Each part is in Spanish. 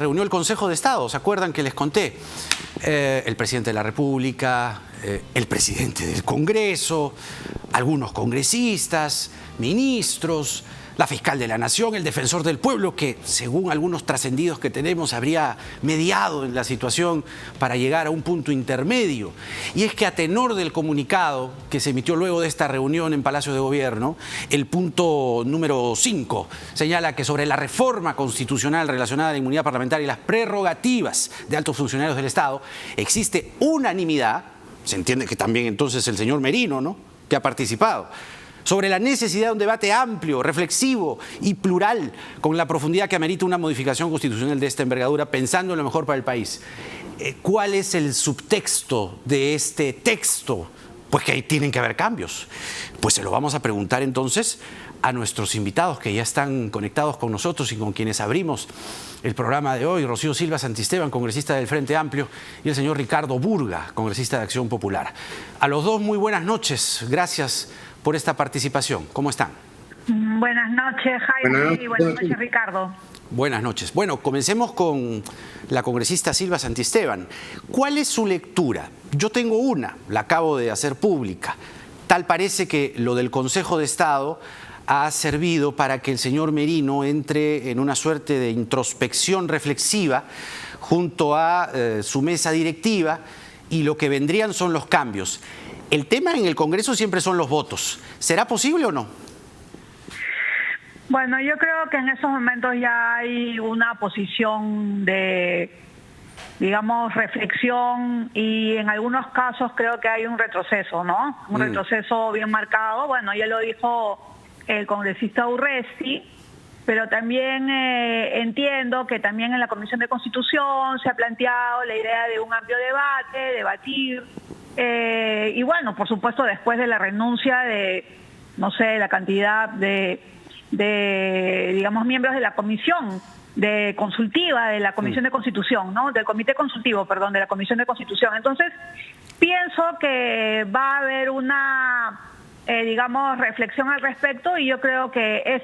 reunió el Consejo de Estado, ¿se acuerdan que les conté? El presidente de la República, el presidente del Congreso, algunos congresistas, ministros, la fiscal de la Nación, el defensor del pueblo, que según algunos trascendidos que tenemos habría mediado en la situación para llegar a un punto intermedio. Y es que a tenor del comunicado que se emitió luego de esta reunión en Palacio de Gobierno, el punto número 5 señala que sobre la reforma constitucional relacionada a la inmunidad parlamentaria y las prerrogativas de altos funcionarios del Estado existe unanimidad, se entiende que también entonces el señor Merino, ¿no?, que ha participado, sobre la necesidad de un debate amplio, reflexivo y plural con la profundidad que amerita una modificación constitucional de esta envergadura, pensando en lo mejor para el país. ¿Cuál es el subtexto de este texto? Pues que ahí tienen que haber cambios. Pues se lo vamos a preguntar entonces a nuestros invitados que ya están conectados con nosotros y con quienes abrimos el programa de hoy: Rocío Silva Santisteban, congresista del Frente Amplio, y el señor Ricardo Burga, congresista de Acción Popular. A los dos, muy buenas noches. Gracias por esta participación. ¿Cómo están? Buenas noches, Jaime, y buenas noches, Ricardo. Buenas noches. Bueno, comencemos con la congresista Silva Santisteban. ¿Cuál es su lectura? Yo tengo una, la acabo de hacer pública. Tal parece que lo del Consejo de Estado ha servido para que el señor Merino entre en una suerte de introspección reflexiva junto a su mesa directiva, y lo que vendrían son los cambios. El tema en el Congreso siempre son los votos. ¿Será posible o no? Bueno, yo creo que en estos momentos ya hay una posición de, digamos, reflexión, y en algunos casos creo que hay un retroceso, ¿no? Un retroceso bien marcado. Bueno, ya lo dijo el congresista Urresti, pero también entiendo que también en la Comisión de Constitución se ha planteado la idea de un amplio debate, debatir. Y bueno, por supuesto, después de la renuncia de, no sé, la cantidad de digamos, miembros de la comisión de consultiva de la Comisión de Constitución, ¿no? Del Comité Consultivo, perdón, de la Comisión de Constitución. Entonces, pienso que va a haber una, digamos, reflexión al respecto, y yo creo que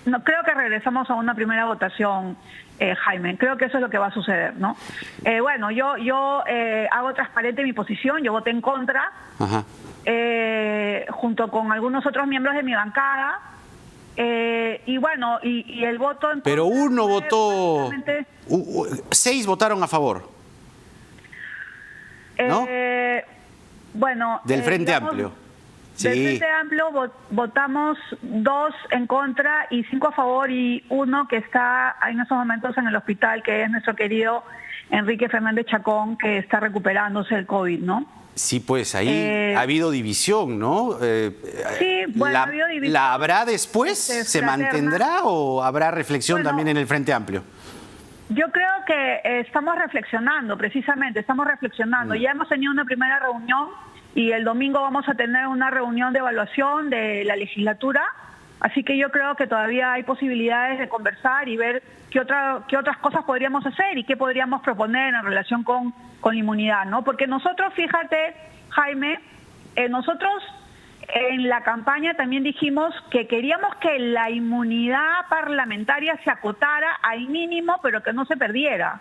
no creo que regresamos a una primera votación, Jaime. Creo que eso es lo que va a suceder, ¿no? Bueno, yo hago transparente mi posición. Yo voté en contra, junto con algunos otros miembros de mi bancada, y bueno, y el voto en contra. Pero uno votó, 6 votaron a favor, ¿no? Bueno, del Frente Amplio. Sí. Del Frente Amplio votamos 2 en contra y 5 a favor, y 1 que está en estos momentos en el hospital, que es nuestro querido Enrique Fernández Chacón, que está recuperándose del COVID, ¿no? Sí, pues ahí ha habido división, ¿no? Sí, bueno, ha habido división. ¿La habrá después? ¿Se mantendrá o habrá reflexión también en el Frente Amplio? Yo creo que estamos reflexionando, precisamente, estamos reflexionando. Ya hemos tenido una primera reunión, y el domingo vamos a tener una reunión de evaluación de la legislatura, así que yo creo que todavía hay posibilidades de conversar y ver qué otras cosas podríamos hacer y qué podríamos proponer en relación con la inmunidad, ¿no? Porque nosotros, fíjate, Jaime, nosotros en la campaña también dijimos que queríamos que la inmunidad parlamentaria se acotara al mínimo, pero que no se perdiera.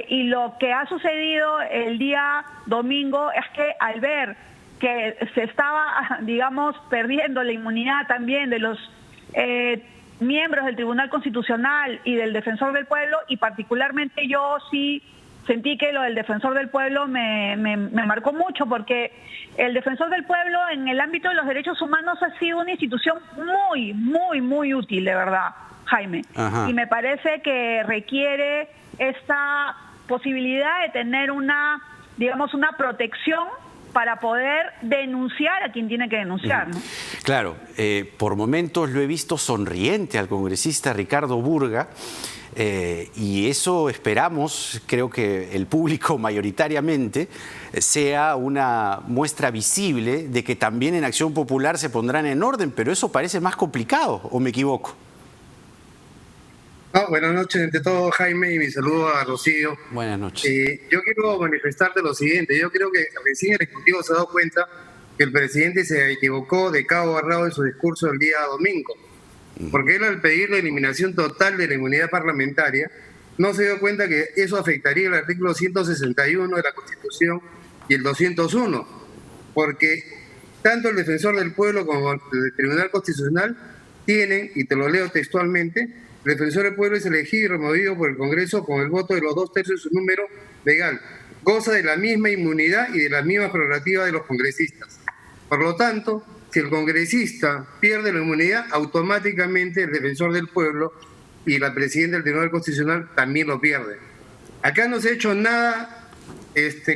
Y lo que ha sucedido el día domingo es que al ver que se estaba, digamos, perdiendo la inmunidad también de los miembros del Tribunal Constitucional y del Defensor del Pueblo, y particularmente yo sí sentí que lo del Defensor del Pueblo me marcó mucho, porque el Defensor del Pueblo en el ámbito de los derechos humanos ha sido una institución muy, muy, muy útil, de verdad, Jaime. Y me parece que requiere esta posibilidad de tener una, digamos, una protección para poder denunciar a quien tiene que denunciar, ¿no? Claro, por momentos lo he visto sonriente al congresista Ricardo Burga, y eso esperamos, creo que el público mayoritariamente, sea una muestra visible de que también en Acción Popular se pondrán en orden, pero eso parece más complicado, ¿o me equivoco? No, buenas noches ante todo, Jaime, y mi saludo a Rocío. Buenas noches. Yo quiero manifestarte lo siguiente. Yo creo que recién el Ejecutivo se ha dado cuenta que el presidente se equivocó de cabo a rabo en su discurso el día domingo. porque él al pedir la eliminación total de la inmunidad parlamentaria, no se dio cuenta que eso afectaría el artículo 161 de la Constitución y el 201, porque tanto el Defensor del Pueblo como el Tribunal Constitucional tienen, y te lo leo textualmente, el Defensor del Pueblo es elegido y removido por el Congreso con el voto de los 2/3 de su número legal. Goza de la misma inmunidad y de las mismas prerrogativas de los congresistas. Por lo tanto, si el congresista pierde la inmunidad, automáticamente el Defensor del Pueblo y la Presidenta del Tribunal Constitucional también lo pierde. Acá no se ha hecho nada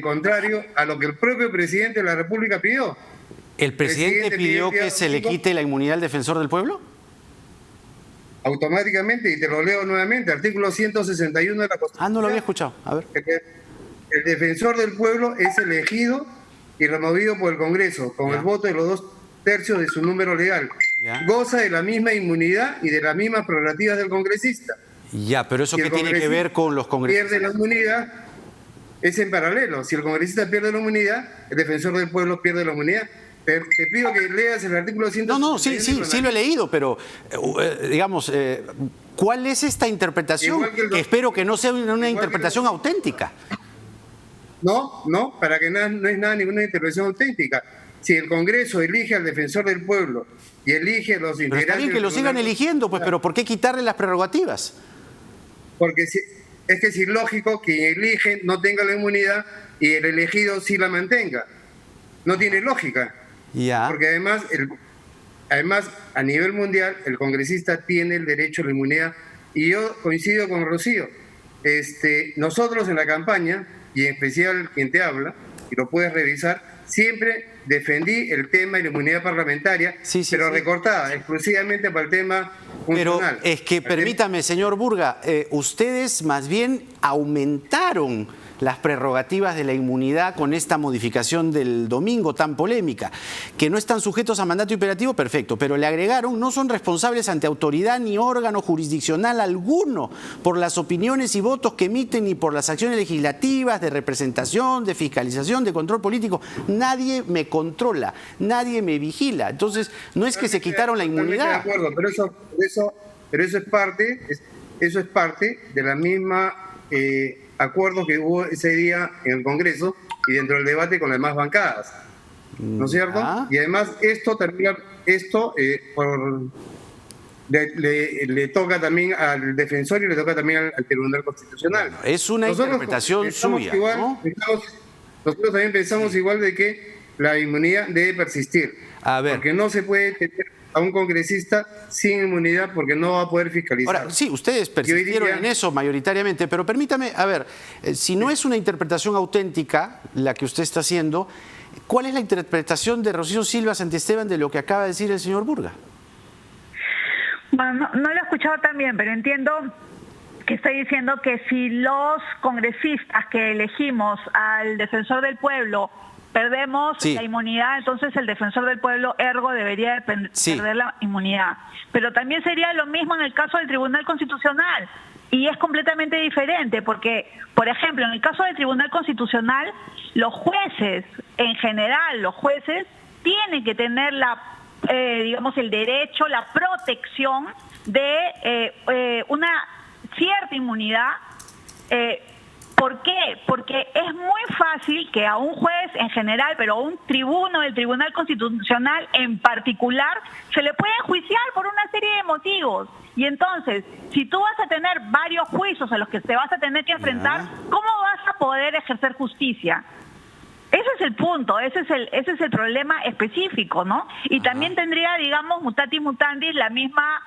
contrario a lo que el propio Presidente de la República pidió. ¿El presidente pidió que se le quite la inmunidad al Defensor del Pueblo? Automáticamente, y te lo leo nuevamente, artículo 161 de la Constitución. Ah, no lo había escuchado. A ver. El Defensor del Pueblo es elegido y removido por el Congreso con el voto de los 2/3 de su número legal. Goza de la misma inmunidad y de las mismas prerrogativas del congresista. Ya, pero ¿eso qué tiene que ver con los congresistas? Pierde la inmunidad, es en paralelo. Si el congresista pierde la inmunidad, el Defensor del Pueblo pierde la inmunidad. Te pido que leas el artículo 161. No, sí lo he leído, pero digamos, ¿cuál es esta interpretación? Que espero que no sea una interpretación auténtica. No, para que no es nada ninguna interpretación auténtica. Si el Congreso elige al Defensor del Pueblo y elige a los integrantes... Pero está bien que lo sigan eligiendo, pues, pero ¿por qué quitarle las prerrogativas? Porque es que es ilógico que quien elige no tenga la inmunidad y el elegido sí la mantenga. No tiene lógica. Ya. Porque además, a nivel mundial, el congresista tiene el derecho a la inmunidad. Y yo coincido con Rocío. Nosotros en la campaña, y en especial quien te habla, y lo puedes revisar, siempre defendí el tema de la inmunidad parlamentaria, pero recortada exclusivamente para el tema funcional. Pero es que, permítame, señor Burga, ustedes más bien aumentaron las prerrogativas de la inmunidad con esta modificación del domingo tan polémica, que no están sujetos a mandato imperativo, perfecto, pero le agregaron, no son responsables ante autoridad ni órgano jurisdiccional alguno por las opiniones y votos que emiten ni por las acciones legislativas, de representación, de fiscalización, de control político. Nadie me controla, nadie me vigila. Entonces, no es que se quitaron la inmunidad. De acuerdo, pero eso es parte de la misma... acuerdos que hubo ese día en el Congreso y dentro del debate con las demás bancadas, ¿no es cierto? Y además le toca también al defensor y le toca también al Tribunal Constitucional. Bueno, es una interpretación suya, ¿no? Nosotros también pensamos igual de que la inmunidad debe persistir, porque no se puede tener a un congresista sin inmunidad porque no va a poder fiscalizar. Ahora, sí, ustedes persistieron en eso mayoritariamente, pero permítame, a ver, si no es una interpretación auténtica la que usted está haciendo, ¿cuál es la interpretación de Rocío Silva Santiesteban de lo que acaba de decir el señor Burga? Bueno, no lo he escuchado tan bien, pero entiendo que estoy diciendo que si los congresistas que elegimos al Defensor del Pueblo perdemos la inmunidad, entonces el Defensor del Pueblo ergo debería perder la inmunidad. Pero también sería lo mismo en el caso del Tribunal Constitucional. Y es completamente diferente porque, por ejemplo, en el caso del Tribunal Constitucional, los jueces, en general, los jueces tienen que tener el derecho, la protección de una cierta inmunidad. ¿Por qué? Porque es muy fácil que a un juez en general, pero a un tribuno del Tribunal Constitucional en particular, se le puede enjuiciar por una serie de motivos. Y entonces, si tú vas a tener varios juicios a los que te vas a tener que enfrentar, ¿cómo vas a poder ejercer justicia? Ese es el punto, ese es el problema específico, ¿no? Y también tendría, digamos, mutatis mutandis, la misma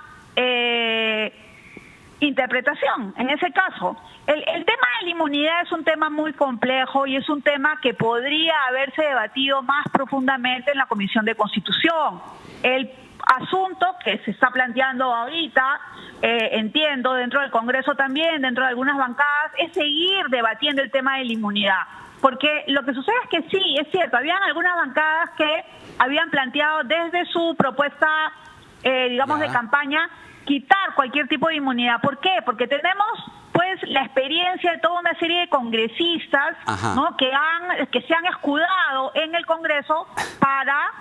interpretación en ese caso. El tema de la inmunidad es un tema muy complejo y es un tema que podría haberse debatido más profundamente en la Comisión de Constitución. El asunto que se está planteando ahorita, entiendo, dentro del Congreso también, dentro de algunas bancadas, es seguir debatiendo el tema de la inmunidad. Porque lo que sucede es que sí, es cierto, habían algunas bancadas que habían planteado desde su propuesta, de campaña, quitar cualquier tipo de inmunidad. ¿Por qué? Porque tenemos pues la experiencia de toda una serie de congresistas, ¿no? que se han escudado en el Congreso para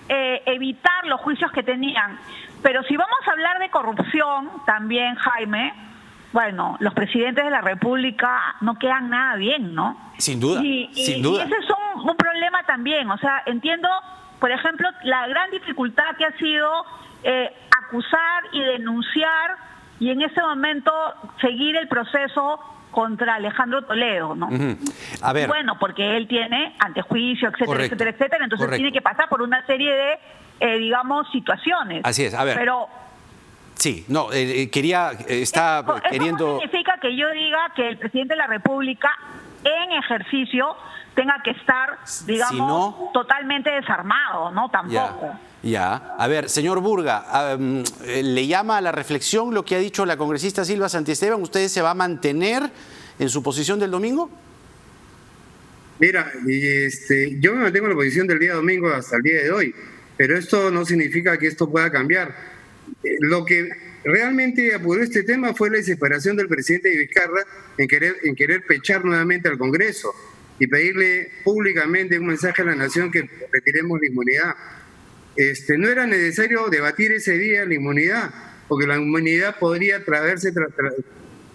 evitar los juicios que tenían. Pero si vamos a hablar de corrupción también, Jaime, bueno, los presidentes de la República no quedan nada bien, ¿no? Sin duda, sin duda. Y ese es un problema también. O sea, entiendo, por ejemplo, la gran dificultad que ha sido acusar y denunciar y en ese momento seguir el proceso contra Alejandro Toledo, ¿no? A ver. Bueno, porque él tiene antejuicio, etcétera, Correcto. etcétera, etcétera. Entonces Correcto. tiene que pasar por una serie de, digamos, situaciones. Así es, a ver. Pero Sí, no, queriendo... eso no significa que yo diga que el presidente de la República en ejercicio tenga que estar, digamos, Si no, totalmente desarmado, ¿no? Tampoco. Ya. A ver, señor Burga, ¿le llama a la reflexión lo que ha dicho la congresista Silva Santiesteban? ¿Usted se va a mantener en su posición del domingo? Mira, yo me mantengo en la posición del día domingo hasta el día de hoy, pero esto no significa que esto pueda cambiar. Lo que realmente apuró este tema fue la desesperación del presidente Vizcarra en querer pechar nuevamente al Congreso y pedirle públicamente un mensaje a la nación que retiremos la inmunidad. No era necesario debatir ese día la inmunidad, porque la inmunidad podría haberse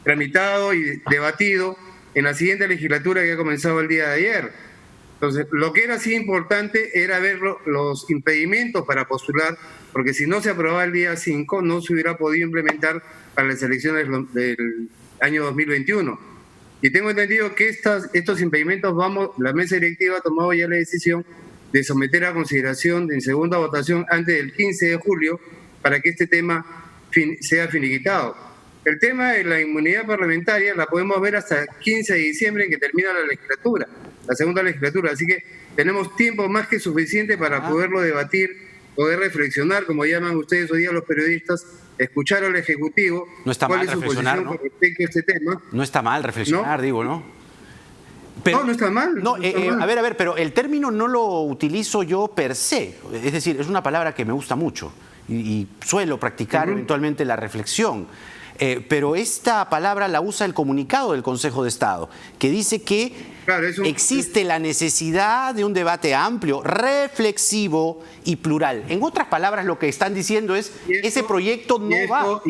tramitado y debatido en la siguiente legislatura que ha comenzado el día de ayer. Entonces, lo que era así importante era ver los impedimentos para postular, porque si no se aprobaba el día 5, no se hubiera podido implementar para las elecciones del año 2021. Y tengo entendido que estos impedimentos la mesa directiva ha tomado ya la decisión de someter a consideración en segunda votación antes del 15 de julio para que este tema sea finiquitado. El tema de la inmunidad parlamentaria la podemos ver hasta el 15 de diciembre en que termina la legislatura, la segunda legislatura, así que tenemos tiempo más que suficiente para poderlo debatir, poder reflexionar, como llaman ustedes hoy día los periodistas, escuchar al Ejecutivo, No está cuál mal es su reflexionar, posición ¿no? con respecto a este tema. No está mal reflexionar, digo, ¿no? No está mal. No, no está mal. a ver, pero el término no lo utilizo yo per se. Es decir, es una palabra que me gusta mucho y suelo practicar eventualmente la reflexión. Pero esta palabra la usa el comunicado del Consejo de Estado, que dice que existe la necesidad de un debate amplio, reflexivo y plural. En otras palabras, lo que están diciendo es ese proyecto no va.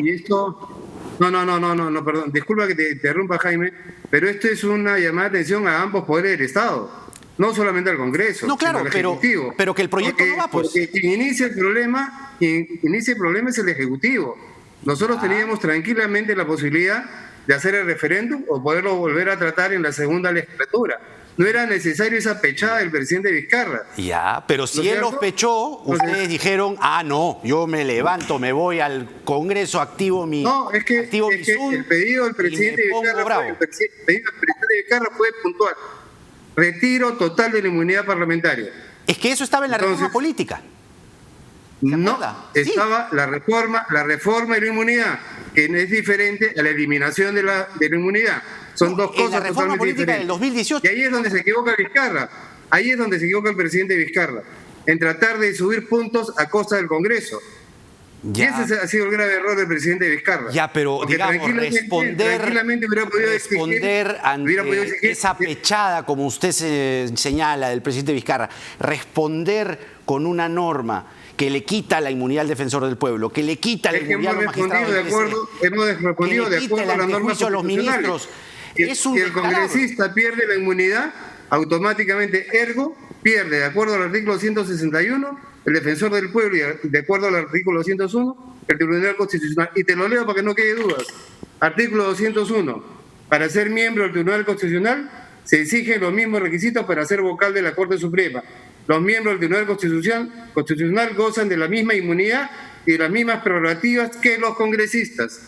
No, perdón. Disculpa que te interrumpa, Jaime, pero esto es una llamada de atención a ambos poderes del Estado, no solamente al Congreso, No, claro, sino al Ejecutivo. pero que el proyecto no va, pues. Porque quien inicia el problema es el Ejecutivo. Nosotros teníamos tranquilamente la posibilidad de hacer el referéndum o poderlo volver a tratar en la segunda legislatura. No era necesario esa pechada del presidente Vizcarra. Ya, pero si él los pechó, ustedes dijeron, no, yo me levanto, me voy al Congreso, activo mi Zoom, el pedido del presidente Vizcarra fue puntual. Retiro total de la inmunidad parlamentaria. Es que eso estaba en la reforma política. No, estaba la reforma de la inmunidad, que es diferente a la eliminación de la inmunidad. Son dos cosas totalmente diferentes. La reforma política del 2018. Y ahí es donde se equivoca Vizcarra. Ahí es donde se equivoca el presidente Vizcarra, en tratar de subir puntos a costa del Congreso. Ya. Y ese ha sido el grave error del presidente Vizcarra. Ya, pero porque digamos, responder ante esa pechada, como usted señala, del presidente Vizcarra, responder con una norma que le quita la inmunidad al defensor del pueblo, que le quita la inmunidad a los magistrados del TSE, hemos respondido de acuerdo a las normas a los ministros. Si el congresista pierde la inmunidad, automáticamente pierde, de acuerdo al artículo 161, el defensor del pueblo, y de acuerdo al artículo 201, el Tribunal Constitucional. Y te lo leo para que no quede dudas. Artículo 201. Para ser miembro del Tribunal Constitucional se exigen los mismos requisitos para ser vocal de la Corte Suprema. Los miembros del Tribunal Constitucional gozan de la misma inmunidad y de las mismas prerrogativas que los congresistas.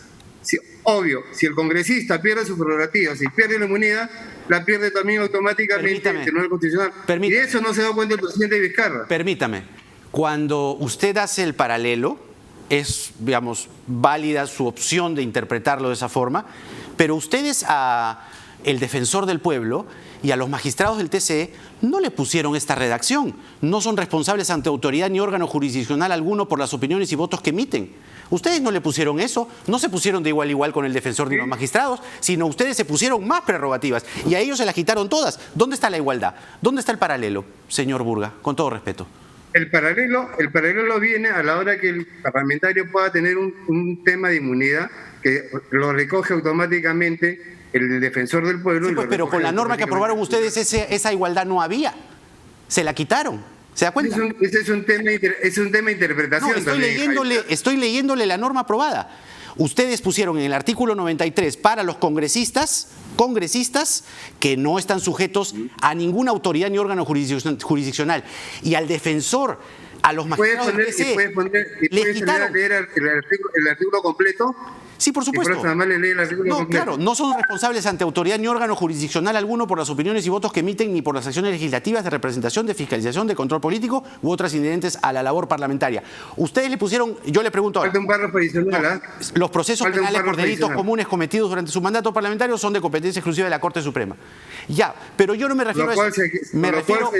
Obvio, si el congresista pierde sus prerrogativas y pierde la inmunidad, la pierde también automáticamente el Tribunal Constitucional. Y de eso no se da cuenta el presidente Vizcarra. Permítame, cuando usted hace el paralelo, es, digamos, válida su opción de interpretarlo de esa forma, pero ustedes el defensor del pueblo y a los magistrados del TSE no le pusieron esta redacción. No son responsables ante autoridad ni órgano jurisdiccional alguno por las opiniones y votos que emiten. Ustedes no le pusieron eso, no se pusieron de igual a igual con el defensor de los magistrados, sino ustedes se pusieron más prerrogativas y a ellos se las quitaron todas. ¿Dónde está la igualdad? ¿Dónde está el paralelo, señor Burga? Con todo respeto. el paralelo viene a la hora que el parlamentario pueda tener un tema de inmunidad que lo recoge automáticamente el defensor del pueblo. Sí, pues, pero con la norma que aprobaron ustedes esa igualdad no había. Se la quitaron. ¿Se da cuenta? Ese es un tema de interpretación. No, estoy leyéndole la norma aprobada. Ustedes pusieron en el artículo 93 para los congresistas que no están sujetos a ninguna autoridad ni órgano jurisdiccional. Y al defensor, a los magistrados del TC, les quitaron. ¿Puedes leer el artículo completo? Sí, por supuesto. No, claro, no son responsables ante autoridad ni órgano jurisdiccional alguno por las opiniones y votos que emiten ni por las acciones legislativas de representación, de fiscalización, de control político u otras inherentes a la labor parlamentaria. Ustedes le pusieron, yo le pregunto ahora, falta un párrafo adicional, los procesos penales por delitos comunes cometidos durante su mandato parlamentario son de competencia exclusiva de la Corte Suprema. Ya, pero yo no me refiero a eso. Me refiero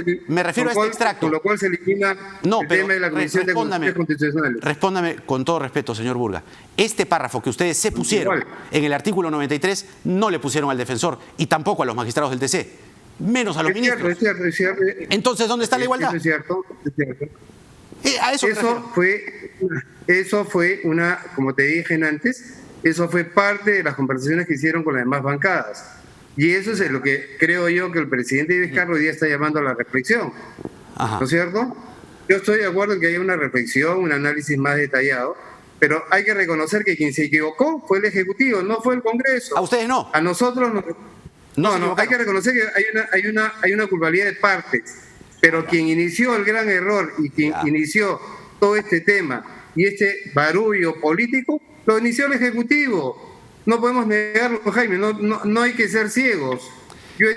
a este extracto. Con lo cual se elimina el tema de la Comisión de Constituciones Constitucionales. Respóndame con todo respeto, señor Burga. Este párrafo que ustedes se pusieron en el artículo 93 no le pusieron al defensor y tampoco a los magistrados del TC, menos a los ministros. Es cierto. Entonces, ¿dónde está la igualdad? Es cierto. A eso fue una, como te dije antes, eso fue parte de las conversaciones que hicieron con las demás bancadas. Y eso es lo que creo yo que el presidente Vizcarra hoy día está llamando a la reflexión. Ajá. ¿No es cierto? Yo estoy de acuerdo en que haya una reflexión, un análisis más detallado, pero hay que reconocer que quien se equivocó fue el Ejecutivo, no fue el Congreso. ¿A ustedes no? A nosotros no, hay que reconocer que hay una culpabilidad de partes, pero quien inició el gran error y quien inició todo este tema y este barullo político, lo inició el Ejecutivo. No podemos negarlo, Jaime, no hay que ser ciegos. Yo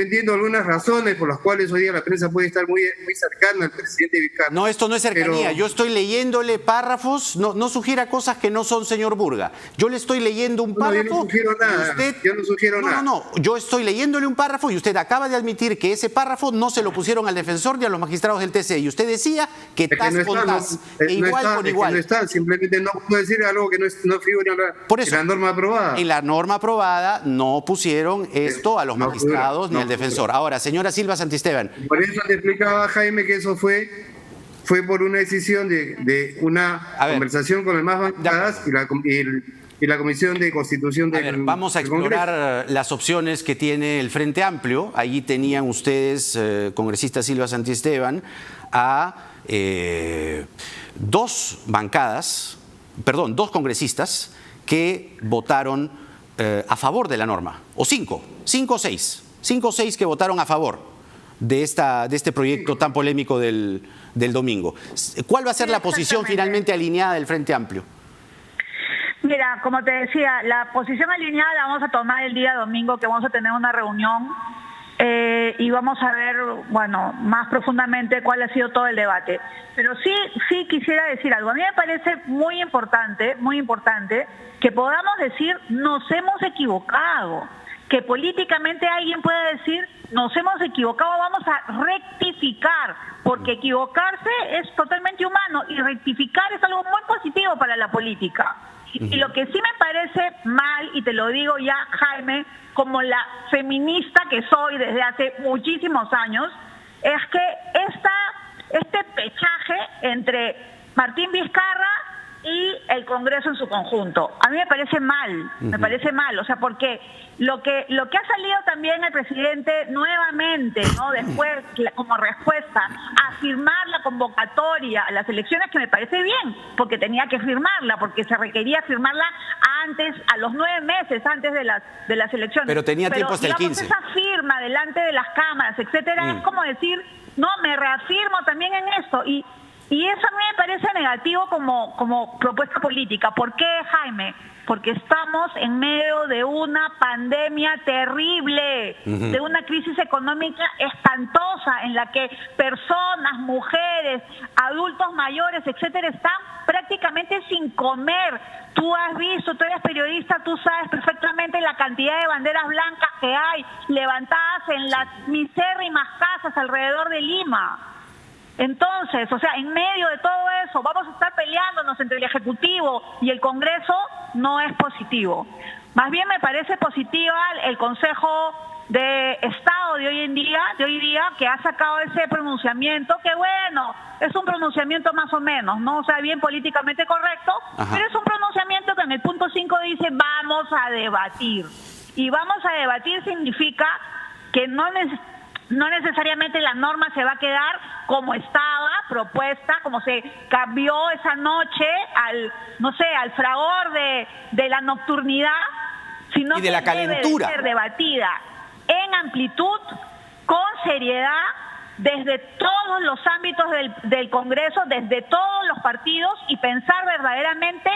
entiendo algunas razones por las cuales hoy día la prensa puede estar muy cercana al presidente Vizcarra. No, esto no es cercanía. Yo estoy leyéndole párrafos, no sugiera cosas que no son, señor Burga. Yo le estoy leyendo un párrafo. Yo no sugiero nada. Yo no sugiero nada. No. Yo estoy leyéndole un párrafo y usted acaba de admitir que ese párrafo no se lo pusieron al defensor ni a los magistrados del TC. Y usted decía que tas con tas, igual con igual. No está, simplemente no puedo decir algo que no figura en la norma aprobada. En la norma aprobada no pusieron esto a los magistrados ni al defensor. Ahora, señora Silva Santisteban. Por eso te explicaba, Jaime, que eso fue por una decisión de una conversación con las más bancadas y la Comisión de Constitución del vamos a explorar las opciones que tiene el Frente Amplio. Allí tenían ustedes, congresista Silva Santisteban, a dos congresistas que votaron a favor de la norma, o cinco o seis que votaron a favor de este proyecto tan polémico del domingo. ¿Cuál va a ser la posición finalmente alineada del Frente Amplio? Mira, como te decía, la posición alineada la vamos a tomar el día domingo, que vamos a tener una reunión y vamos a ver, más profundamente cuál ha sido todo el debate. Pero sí quisiera decir algo. A mí me parece muy importante que podamos decir nos hemos equivocado. Que políticamente alguien pueda decir nos hemos equivocado, vamos a rectificar, porque equivocarse es totalmente humano y rectificar es algo muy positivo para la política. Y lo que sí me parece mal, y te lo digo ya, Jaime, como la feminista que soy desde hace muchísimos años, es que este pechaje entre Martín Vizcarra y el Congreso en su conjunto. A mí me parece mal, o sea, porque lo que ha salido también el presidente nuevamente, ¿no? Después, como respuesta, a firmar la convocatoria a las elecciones, que me parece bien, porque tenía que firmarla, porque se requería firmarla antes, a los 9 meses antes de las elecciones. Pero tenía tiempo hasta el 15. Esa firma delante de las cámaras, etcétera, es como decir, no, me reafirmo también en esto. Y eso a mí me parece negativo como propuesta política. ¿Por qué, Jaime? Porque estamos en medio de una pandemia terrible, de una crisis económica espantosa en la que personas, mujeres, adultos mayores, etcétera, están prácticamente sin comer. Tú has visto, tú eres periodista, tú sabes perfectamente la cantidad de banderas blancas que hay levantadas en las misérrimas casas alrededor de Lima. Entonces, o sea, en medio de todo eso, vamos a estar peleándonos entre el Ejecutivo y el Congreso, no es positivo. Más bien me parece positiva el consejo de Estado de hoy día, que ha sacado ese pronunciamiento, que bueno, es un pronunciamiento más o menos, ¿no? O sea, bien políticamente correcto, Ajá. pero es un pronunciamiento que en el punto 5 dice vamos a debatir. Y vamos a debatir significa que no necesariamente la norma se va a quedar como estaba propuesta, como se cambió esa noche al fragor de la nocturnidad, sino Y de la calentura. Debe ser debatida en amplitud, con seriedad, desde todos los ámbitos del Congreso, desde todos los partidos, y pensar verdaderamente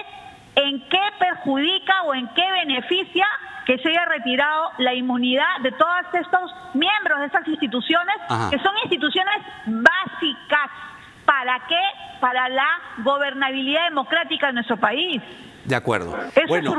en qué perjudica o en qué beneficia que se haya retirado la inmunidad de todos estos miembros de estas instituciones, Ajá. que son instituciones básicas. ¿Para qué? Para la gobernabilidad democrática de nuestro país. De acuerdo. Eso Bueno,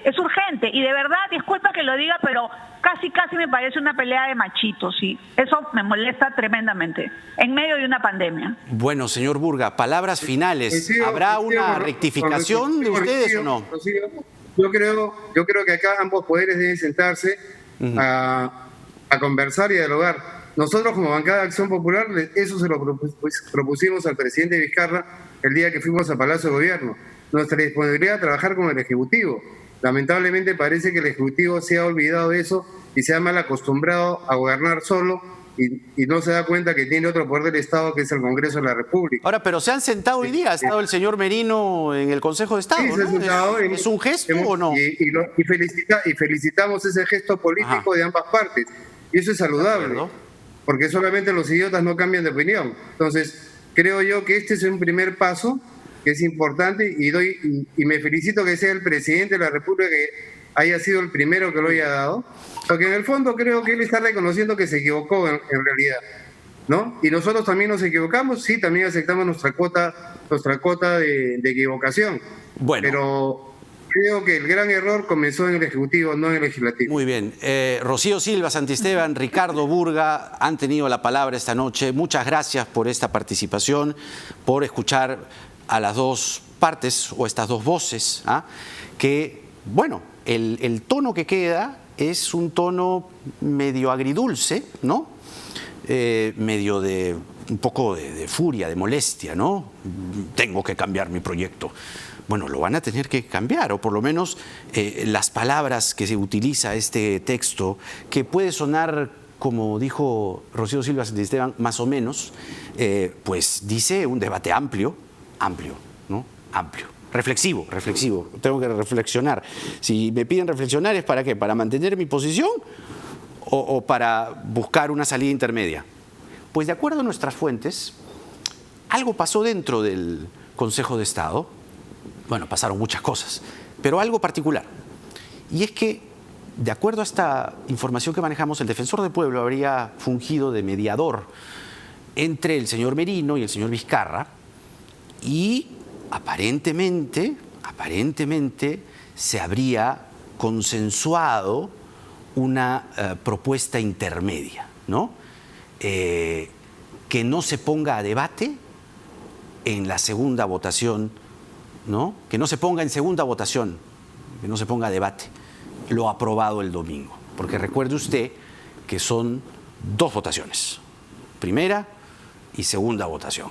es urgente. Y de verdad, disculpa que lo diga, pero casi me parece una pelea de machitos, sí. Eso me molesta tremendamente, en medio de una pandemia. bueno, señor Burga, palabras finales. Coincido, ¿Habrá coincido una con- rectificación de ustedes o no? Rocío. Yo creo que acá ambos poderes deben sentarse a conversar y a dialogar. Nosotros como bancada de Acción Popular, eso se lo propusimos al presidente Vizcarra el día que fuimos al Palacio de Gobierno. Nuestra disponibilidad a trabajar con el Ejecutivo. Lamentablemente parece que el Ejecutivo se ha olvidado de eso y se ha mal acostumbrado a gobernar solo y no se da cuenta que tiene otro poder del Estado, que es el Congreso de la República. Ahora, pero se han sentado hoy día, ha estado el señor Merino en el Consejo de Estado, Sí, se ha ¿no? sentado, ¿Es un gesto hemos- o no? Y felicitamos ese gesto político Ajá. de ambas partes. Y eso es saludable, acuerdo. porque solamente los idiotas no cambian de opinión. Entonces, creo yo que este es un primer paso que es importante y me felicito que sea el presidente de la República que haya sido el primero que lo haya dado, porque en el fondo creo que él está reconociendo que se equivocó en realidad, ¿no? Y nosotros también nos equivocamos, sí, también aceptamos nuestra cuota de equivocación. Bueno. Pero creo que el gran error comenzó en el Ejecutivo, no en el Legislativo. Muy bien. Rocío Silva, Santisteban, Ricardo Burga han tenido la palabra esta noche. Muchas gracias por esta participación, por escuchar a las dos partes o estas dos voces, que, bueno, el tono que queda es un tono medio agridulce, ¿no? Medio de un poco de furia, de molestia, ¿no? Tengo que cambiar mi proyecto. Bueno, lo van a tener que cambiar, o por lo menos las palabras que se utiliza este texto, que puede sonar, como dijo Rocío Silva Santisteban, más o menos, pues dice un debate amplio, ¿no? Amplio. Reflexivo. Tengo que reflexionar. Si me piden reflexionar, ¿es para qué? ¿Para mantener mi posición o para buscar una salida intermedia? Pues de acuerdo a nuestras fuentes, algo pasó dentro del Consejo de Estado. Bueno, pasaron muchas cosas, pero algo particular. Y es que, de acuerdo a esta información que manejamos, el defensor del pueblo habría fungido de mediador entre el señor Merino y el señor Vizcarra, y aparentemente se habría consensuado una propuesta intermedia, ¿no? Que no se ponga a debate en la segunda votación, ¿no? Que no se ponga en segunda votación, que no se ponga a debate lo aprobado el domingo. Porque recuerde usted que son dos votaciones, primera y segunda votación.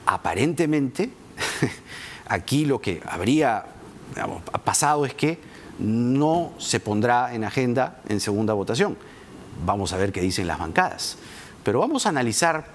Aparentemente, aquí lo que habría pasado es que no se pondrá en agenda en segunda votación. Vamos a ver qué dicen las bancadas. Pero vamos a analizar